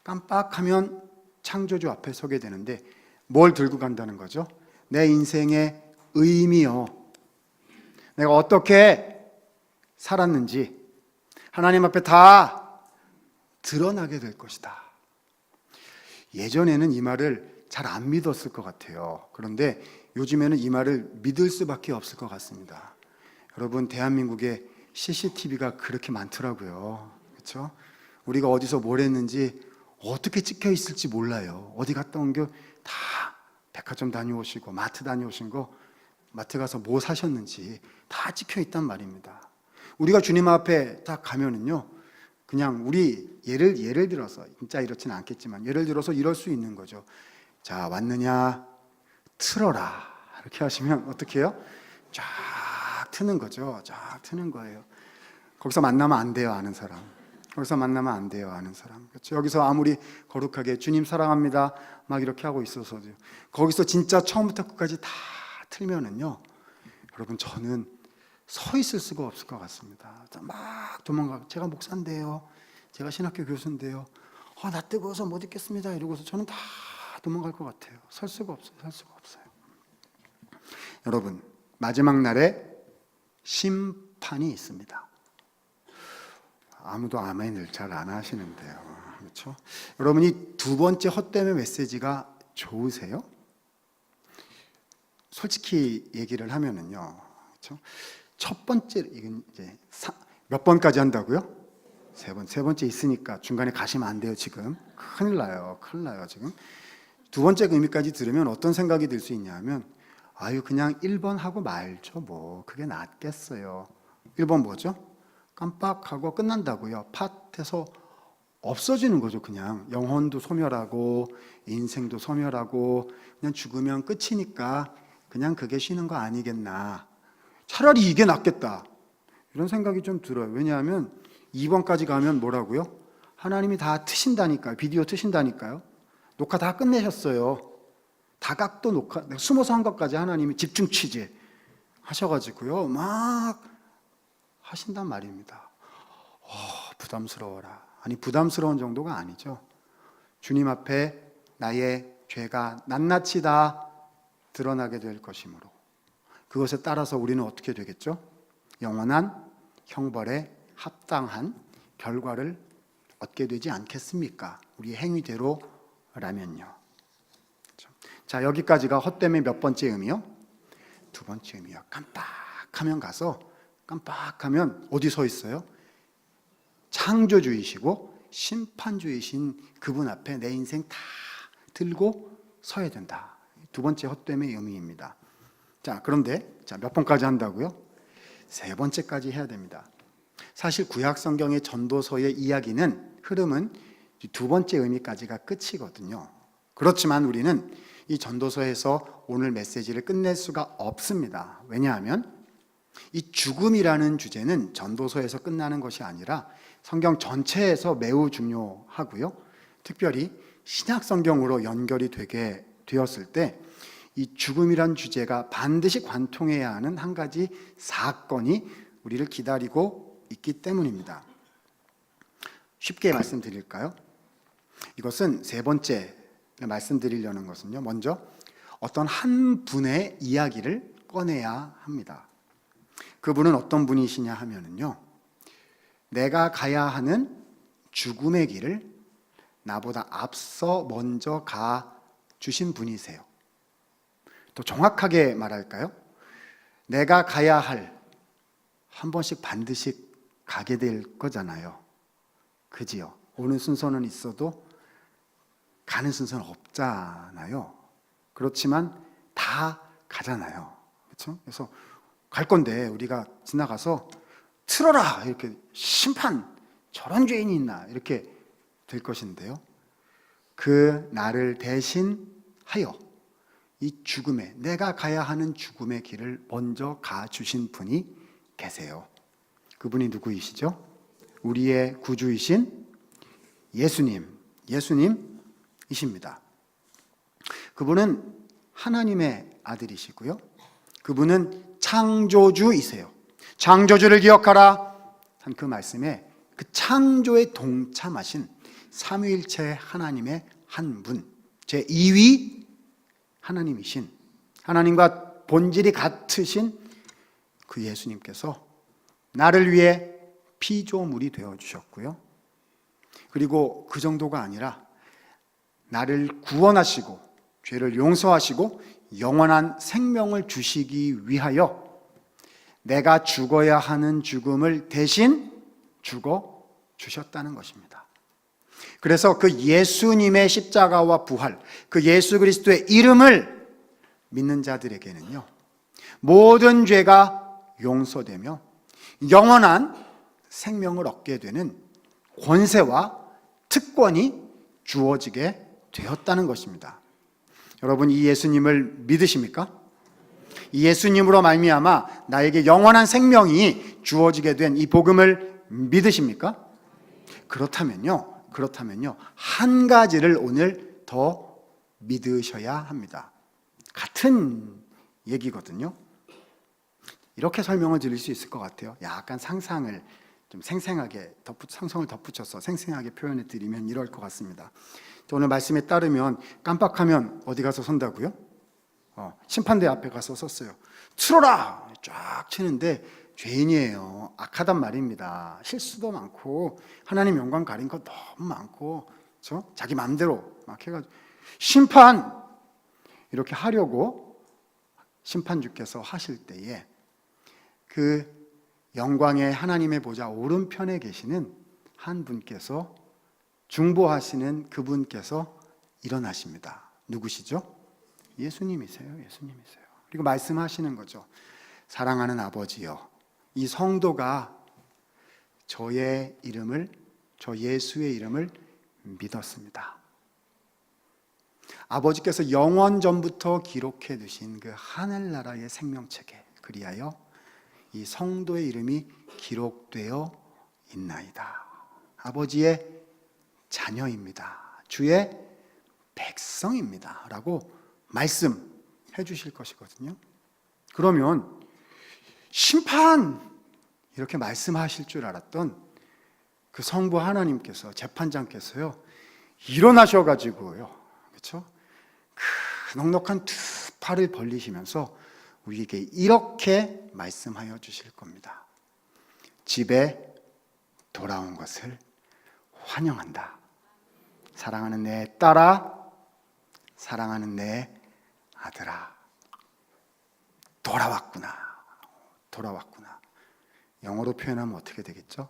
깜빡하면 창조주 앞에 서게 되는데 뭘 들고 간다는 거죠? 내 인생의 의미요. 내가 어떻게 살았는지 하나님 앞에 다 드러나게 될 것이다. 예전에는 이 말을 잘 안 믿었을 것 같아요. 그런데 요즘에는 이 말을 믿을 수밖에 없을 것 같습니다. 여러분, 대한민국에 CCTV가 그렇게 많더라고요. 그렇죠? 우리가 어디서 뭘 했는지 어떻게 찍혀 있을지 몰라요. 어디 갔다 온 게 다 백화점 다녀오시고 마트 다녀오신 거, 마트 가서 뭐 사셨는지 다 찍혀 있단 말입니다. 우리가 주님 앞에 딱 가면은요, 그냥 우리 예를 들어서, 진짜 이렇지는 않겠지만 예를 들어서 이럴 수 있는 거죠. 자, 왔느냐? 틀어라. 이렇게 하시면 어떻게 해요? 쫙 트는 거죠. 쫙 트는 거예요. 거기서 만나면 안 돼요, 아는 사람. 거기서 만나면 안 돼요, 아는 사람. 그렇죠? 여기서 아무리 거룩하게 주님 사랑합니다 막 이렇게 하고 있어서도 거기서 진짜 처음부터 끝까지 다 틀면은요, 여러분, 저는 서 있을 수가 없을 것 같습니다. 막 도망가. 제가 목사인데요, 제가 신학교 교수인데요, 나 뜨거워서 못 있겠습니다 이러고서 저는 다 도망갈 것 같아요. 설 수가 없어요. 설 수가 없어요. 여러분, 마지막 날에 심판이 있습니다. 아무도 아멘을 잘 안 하시는데요. 그렇죠? 여러분, 이 두 번째 헛됨의 메시지가 좋으세요? 솔직히 얘기를 하면은요, 그렇죠? 첫 번째, 이건 이제 몇 번까지 한다고요? 세 번째 있으니까 중간에 가시면 안 돼요. 지금 큰일 나요. 지금 두 번째 의미까지 들으면 어떤 생각이 들 수 있냐면, 아유, 그냥 1번 하고 말죠, 뭐 그게 낫겠어요. 1번 뭐죠? 깜빡하고 끝난다고요. 팟에서 없어지는 거죠. 그냥 영혼도 소멸하고 인생도 소멸하고 그냥 죽으면 끝이니까 그냥 그게 쉬는 거 아니겠나. 차라리 이게 낫겠다, 이런 생각이 좀 들어요. 왜냐하면 2번까지 가면 뭐라고요? 하나님이 다 트신다니까요. 비디오 트신다니까요. 녹화 다 끝내셨어요. 다각도 녹화, 숨어서 한 것까지 하나님이 집중 취재 하셔가지고요, 막 하신단 말입니다. 부담스러워라. 아니, 부담스러운 정도가 아니죠. 주님 앞에 나의 죄가 낱낱이 다 드러나게 될 것이므로 그것에 따라서 우리는 어떻게 되겠죠? 영원한 형벌에 합당한 결과를 얻게 되지 않겠습니까? 우리의 행위대로라면요. 자, 여기까지가 헛됨의 몇 번째 의미요? 두 번째 의미요. 깜빡하면 가서, 깜빡하면 어디 서 있어요? 창조주이시고 심판주이신 그분 앞에 내 인생 다 들고 서야 된다. 두 번째 헛됨의 의미입니다. 자, 그런데 몇 번까지 한다고요? 세 번째까지 해야 됩니다. 사실 구약 성경의 전도서의 이야기는, 흐름은 두 번째 의미까지가 끝이거든요. 그렇지만 우리는 이 전도서에서 오늘 메시지를 끝낼 수가 없습니다. 왜냐하면 이 죽음이라는 주제는 전도서에서 끝나는 것이 아니라 성경 전체에서 매우 중요하고요. 특별히 신약 성경으로 연결이 되게 되었을 때 이 죽음이란 주제가 반드시 관통해야 하는 한 가지 사건이 우리를 기다리고 있기 때문입니다. 쉽게 말씀드릴까요? 이것은 세 번째 말씀드리려는 것은요, 먼저 어떤 한 분의 이야기를 꺼내야 합니다. 그분은 어떤 분이시냐 하면은요, 내가 가야 하는 죽음의 길을 나보다 앞서 먼저 가 주신 분이세요. 더 정확하게 말할까요? 내가 가야 할, 한 번씩 반드시 가게 될 거잖아요. 그지요? 오는 순서는 있어도 가는 순서는 없잖아요. 그렇지만 다 가잖아요. 그렇죠? 그래서 갈 건데 우리가 지나가서 틀어라 이렇게 심판, 저런 죄인이 있나 이렇게 될 것인데요. 그 나를 대신하여 이 죽음에, 내가 가야 하는 죽음의 길을 먼저 가주신 분이 계세요. 그분이 누구이시죠? 우리의 구주이신 예수님이십니다. 그분은 하나님의 아들이시고요. 그분은 창조주이세요. 창조주를 기억하라 한 그 말씀에 그 창조에 동참하신 삼위일체 하나님의 한 분, 제2위 하나님이신, 하나님과 본질이 같으신 그 예수님께서 나를 위해 피조물이 되어주셨고요. 그리고 그 정도가 아니라 나를 구원하시고 죄를 용서하시고 영원한 생명을 주시기 위하여 내가 죽어야 하는 죽음을 대신 죽어 주셨다는 것입니다. 그래서 그 예수님의 십자가와 부활, 그 예수 그리스도의 이름을 믿는 자들에게는요, 모든 죄가 용서되며 영원한 생명을 얻게 되는 권세와 특권이 주어지게 되었다는 것입니다. 여러분, 이 예수님을 믿으십니까? 이 예수님으로 말미암아 나에게 영원한 생명이 주어지게 된 이 복음을 믿으십니까? 그렇다면요, 한 가지를 오늘 더 믿으셔야 합니다. 같은 얘기거든요. 이렇게 설명을 드릴 수 있을 것 같아요. 약간 상상을 좀 생생하게 상성을 덧붙여서 생생하게 표현해 드리면 이럴 것 같습니다. 오늘 말씀에 따르면 깜빡하면 어디 가서 선다고요? 심판대 앞에 가서 섰어요. 틀어라! 쫙 치는데 죄인이에요. 악하단 말입니다. 실수도 많고 하나님 영광 가린 거 너무 많고, 그렇죠? 자기 마음대로 막 해가지고 심판! 이렇게 하려고 심판주께서 하실 때에 그 영광의 하나님의 보좌 오른편에 계시는 한 분께서, 중보하시는 그분께서 일어나십니다. 누구시죠? 예수님이세요. 그리고 말씀하시는 거죠. 사랑하는 아버지여, 이 성도가 저의 이름을, 저 예수의 이름을 믿었습니다. 아버지께서 영원 전부터 기록해 두신 그 하늘나라의 생명책에 그리하여 이 성도의 이름이 기록되어 있나이다. 아버지의 자녀입니다. 주의 백성입니다. 라고 말씀해 주실 것이거든요. 그러면 심판! 이렇게 말씀하실 줄 알았던 그 성부 하나님께서, 재판장께서요, 일어나셔가지고요, 그렇죠? 그 넉넉한 두 팔을 벌리시면서 우리에게 이렇게 말씀하여 주실 겁니다. 집에 돌아온 것을 환영한다. 사랑하는 내 딸아, 사랑하는 내 아들아, 돌아왔구나. 영어로 표현하면 어떻게 되겠죠?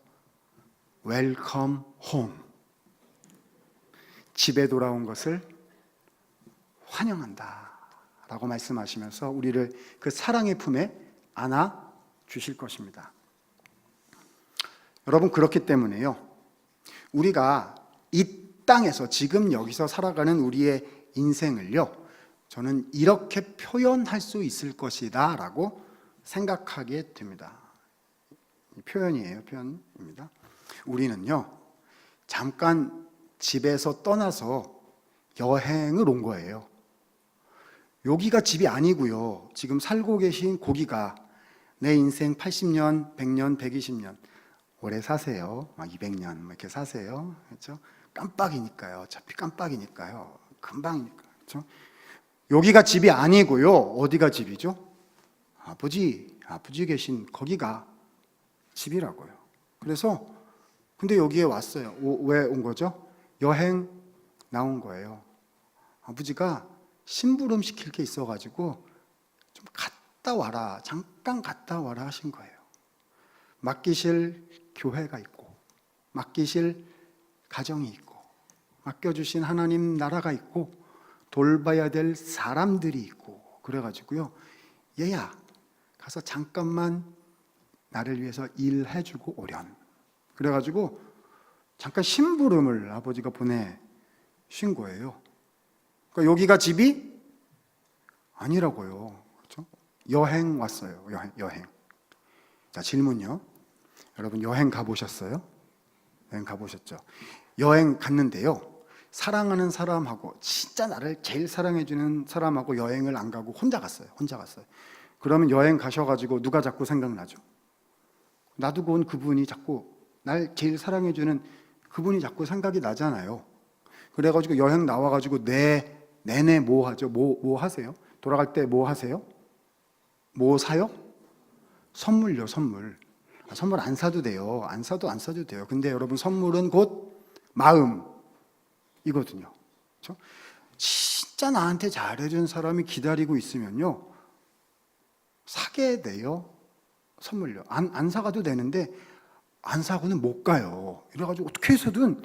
Welcome home. 집에 돌아온 것을 환영한다 라고 말씀하시면서 우리를 그 사랑의 품에 안아 주실 것입니다. 여러분, 그렇기 때문에요, 우리가 이 땅에서 지금 여기서 살아가는 우리의 인생을요, 저는 이렇게 표현할 수 있을 것이다 라고 생각하게 됩니다. 표현입니다. 우리는요, 잠깐 집에서 떠나서 여행을 온 거예요. 여기가 집이 아니고요, 지금 살고 계신 고기가 내 인생 80년, 100년, 120년 오래 사세요. 200년 이렇게 사세요. 그렇죠? 깜빡이니까요. 어차피 깜빡이니까요. 금방이니까. 그렇죠? 여기가 집이 아니고요. 어디가 집이죠? 아버지 계신 거기가 집이라고요. 그래서 근데 여기에 왔어요. 왜 온 거죠? 여행 나온 거예요. 아버지가 심부름 시킬 게 있어가지고 좀 갔다 와라, 잠깐 갔다 와라 하신 거예요. 맡기실 교회가 있고, 맡기실 가정이 있고 맡겨주신 하나님 나라가 있고 돌봐야 될 사람들이 있고 그래가지고요, 얘야 가서 잠깐만 나를 위해서 일해주고 오련. 그래가지고 잠깐 심부름을 아버지가 보내신 거예요. 그러니까 여기가 집이 아니라고요. 그렇죠? 여행 왔어요. 여행. 자, 질문요. 여러분 여행 가보셨어요? 여행 가보셨죠? 여행 갔는데요, 사랑하는 사람하고 진짜 나를 제일 사랑해주는 사람하고 여행을 안 가고 혼자 갔어요. 그러면 여행 가셔가지고 누가 자꾸 생각나죠? 놔두고 온 그분이 자꾸, 날 제일 사랑해주는 그분이 자꾸 생각이 나잖아요. 그래가지고 여행 나와가지고 내내 뭐 하죠? 뭐 하세요? 돌아갈 때 뭐 하세요? 뭐 사요? 선물요, 선물. 선물 안 사도 돼요. 안 사도 돼요. 근데 여러분, 선물은 곧 마음이거든요. 그렇죠? 진짜 나한테 잘해준 사람이 기다리고 있으면요, 사게 돼요. 선물요. 안 사가도 되는데 안 사고는 못 가요. 이래가지고 어떻게 해서든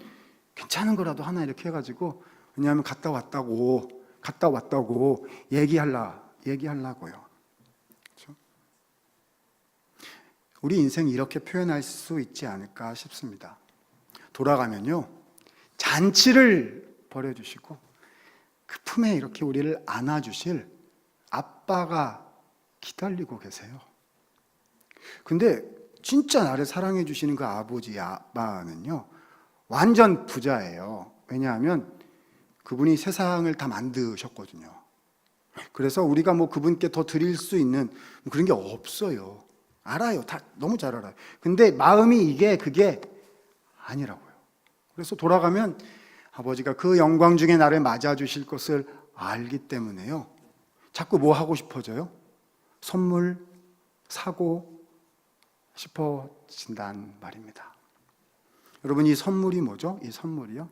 괜찮은 거라도 하나 이렇게 해가지고, 왜냐하면 갔다 왔다고 얘기하려고요. 그렇죠? 우리 인생 이렇게 표현할 수 있지 않을까 싶습니다. 돌아가면요, 잔치를 벌여주시고 그 품에 이렇게 우리를 안아주실 아빠가 기다리고 계세요. 근데 진짜 나를 사랑해 주시는 그 아버지, 아빠는요, 완전 부자예요. 왜냐하면 그분이 세상을 다 만드셨거든요. 그래서 우리가 뭐 그분께 더 드릴 수 있는 그런 게 없어요. 알아요. 다 너무 잘 알아요. 근데 마음이 그게 아니라고요. 그래서 돌아가면 아버지가 그 영광 중에 나를 맞아주실 것을 알기 때문에요, 자꾸 뭐 하고 싶어져요? 선물 사고 싶어진단 말입니다. 여러분, 이 선물이 뭐죠? 이 선물이요,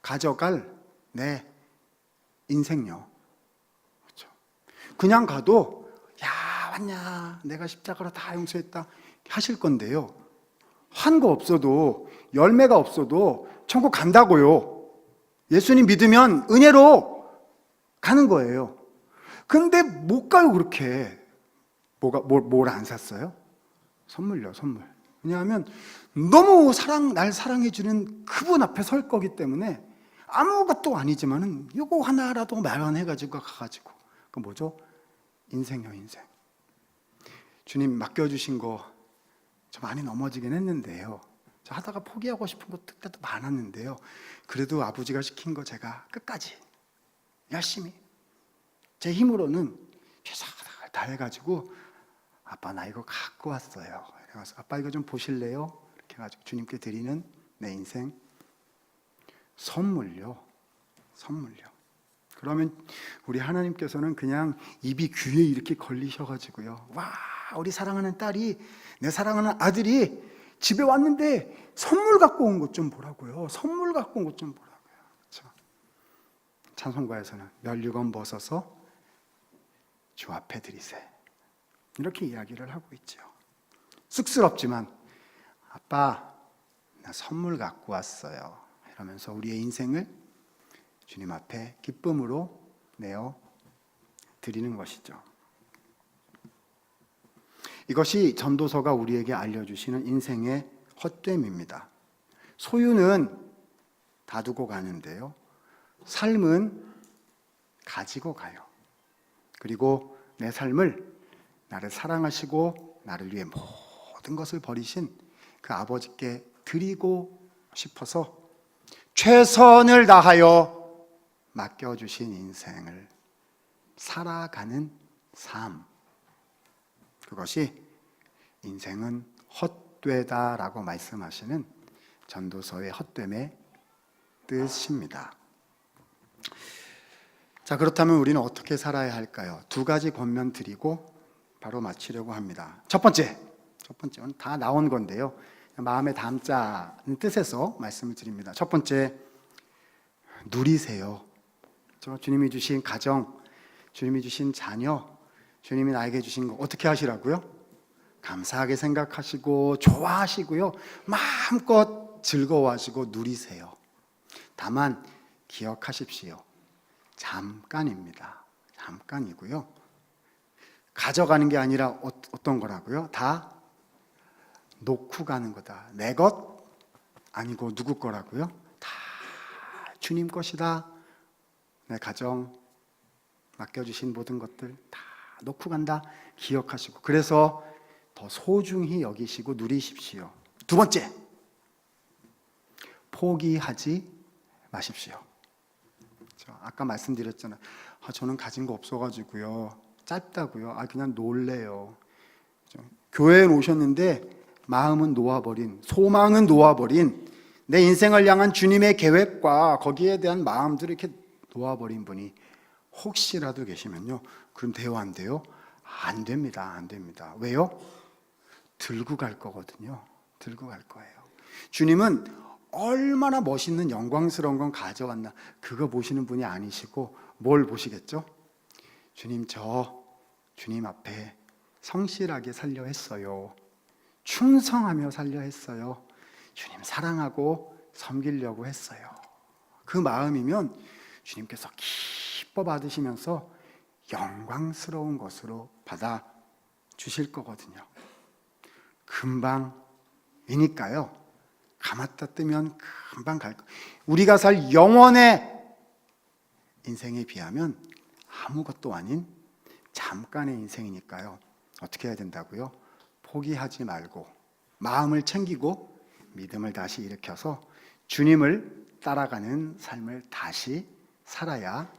가져갈 내 인생요. 그렇죠? 그냥 가도 야 왔냐, 내가 십자가로 다 용서했다 하실 건데요, 한 거 없어도, 열매가 없어도 천국 간다고요. 예수님 믿으면 은혜로 가는 거예요. 근데 못 가요. 그렇게 뭘 안 샀어요? 선물요, 선물. 왜냐하면 너무 날 사랑해주는 그분 앞에 설 거기 때문에 아무것도 아니지만은 이거 하나라도 마련해가지고 가가지고, 그 뭐죠? 인생요, 인생. 주님 맡겨주신 거 저 많이 넘어지긴 했는데요, 저 하다가 포기하고 싶은 것도 그때도 많았는데요, 그래도 아버지가 시킨 거 제가 끝까지 열심히 제 힘으로는 최선을 다해가지고, 아빠 나 이거 갖고 왔어요. 그래서 아빠 이거 좀 보실래요? 이렇게 해가지고 주님께 드리는 내 인생 선물요. 그러면 우리 하나님께서는 그냥 입이 귀에 이렇게 걸리셔가지고요, 와, 우리 사랑하는 딸이, 내 사랑하는 아들이 집에 왔는데 선물 갖고 온 것 좀 보라고요. 선물 갖고 온 것 좀 보라고요. 그렇죠? 찬송가에서는 멸류관 벗어서 주 앞에 드리세, 이렇게 이야기를 하고 있죠. 쑥스럽지만 아빠 나 선물 갖고 왔어요 이러면서 우리의 인생을 주님 앞에 기쁨으로 내어 드리는 것이죠. 이것이 전도서가 우리에게 알려주시는 인생의 헛됨입니다. 소유는 다두고 가는데요, 삶은 가지고 가요. 그리고 내 삶을 나를 사랑하시고 나를 위해 모든 것을 버리신 그 아버지께 드리고 싶어서 최선을 다하여 맡겨주신 인생을 살아가는 삶, 그것이 인생은 헛되다라고 말씀하시는 전도서의 헛됨의 뜻입니다. 자, 그렇다면 우리는 어떻게 살아야 할까요? 두 가지 권면 드리고 바로 마치려고 합니다. 첫 번째는 다 나온 건데요, 마음에 담자는 뜻에서 말씀을 드립니다. 첫 번째, 누리세요. 주님이 주신 가정, 주님이 주신 자녀, 주님이 나에게 주신 거 어떻게 하시라고요? 감사하게 생각하시고 좋아하시고요, 마음껏 즐거워하시고 누리세요. 다만 기억하십시오. 잠깐입니다. 잠깐이고요. 가져가는 게 아니라 어떤 거라고요? 다 놓고 가는 거다. 내 것 아니고 누구 거라고요? 다 주님 것이다. 내 가정, 맡겨주신 모든 것들 다 놓고 간다. 기억하시고, 그래서 더 소중히 여기시고 누리십시오. 두 번째, 포기하지 마십시오. 아까 말씀드렸잖아요. 저는 가진 거 없어가지고요, 짧다고요. 그냥 놀래요. 교회에 오셨는데 마음은 놓아버린, 소망은 놓아버린, 내 인생을 향한 주님의 계획과 거기에 대한 마음들을 이렇게 놓아버린 분이 혹시라도 계시면요, 그럼 돼요, 안 돼요? 안 됩니다. 안 됩니다. 왜요? 들고 갈 거거든요. 들고 갈 거예요. 주님은 얼마나 멋있는 영광스러운 건 가져왔나, 그거 보시는 분이 아니시고 뭘 보시겠죠? 주님 앞에 성실하게 살려 했어요. 충성하며 살려 했어요. 주님 사랑하고 섬기려고 했어요. 그 마음이면 주님께서 기뻐 받으시면서 영광스러운 것으로 받아 주실 거거든요. 금방이니까요. 감았다 뜨면 금방 갈 거예요. 우리가 살 영원의 인생에 비하면 아무것도 아닌 잠깐의 인생이니까요. 어떻게 해야 된다고요? 포기하지 말고 마음을 챙기고 믿음을 다시 일으켜서 주님을 따라가는 삶을 다시 살아야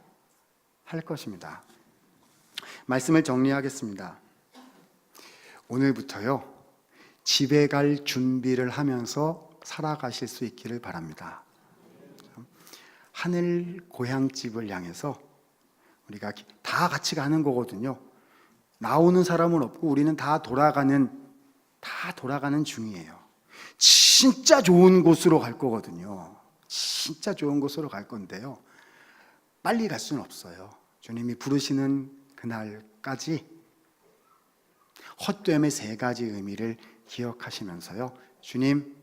할 것입니다. 말씀을 정리하겠습니다. 오늘부터요, 집에 갈 준비를 하면서 살아가실 수 있기를 바랍니다. 하늘 고향집을 향해서 우리가 다 같이 가는 거거든요. 나오는 사람은 없고 우리는 다 돌아가는 중이에요. 진짜 좋은 곳으로 갈 거거든요. 진짜 좋은 곳으로 갈 건데요, 빨리 갈 수는 없어요. 주님이 부르시는 그날까지 헛됨의 세 가지 의미를 기억하시면서요, 주님,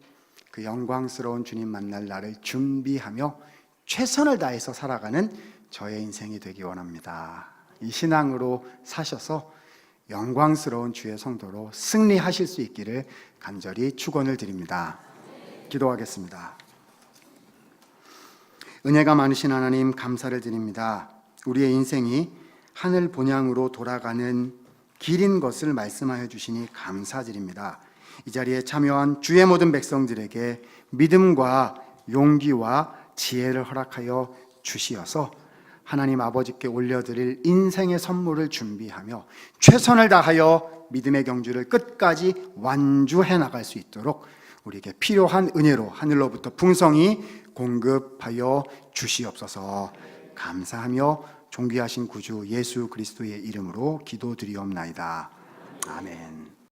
그 영광스러운 주님 만날 날을 준비하며 최선을 다해서 살아가는 저의 인생이 되기 원합니다. 이 신앙으로 사셔서 영광스러운 주의 성도로 승리하실 수 있기를 간절히 축원을 드립니다. 기도하겠습니다. 은혜가 많으신 하나님, 감사를 드립니다. 우리의 인생이 하늘 본향으로 돌아가는 길인 것을 말씀하여 주시니 감사드립니다. 이 자리에 참여한 주의 모든 백성들에게 믿음과 용기와 지혜를 허락하여 주시어서 하나님 아버지께 올려드릴 인생의 선물을 준비하며 최선을 다하여 믿음의 경주를 끝까지 완주해 나갈 수 있도록 우리에게 필요한 은혜로 하늘로부터 풍성히 공급하여 주시옵소서. 감사하며 존귀하신 구주 예수 그리스도의 이름으로 기도드리옵나이다. 아멘.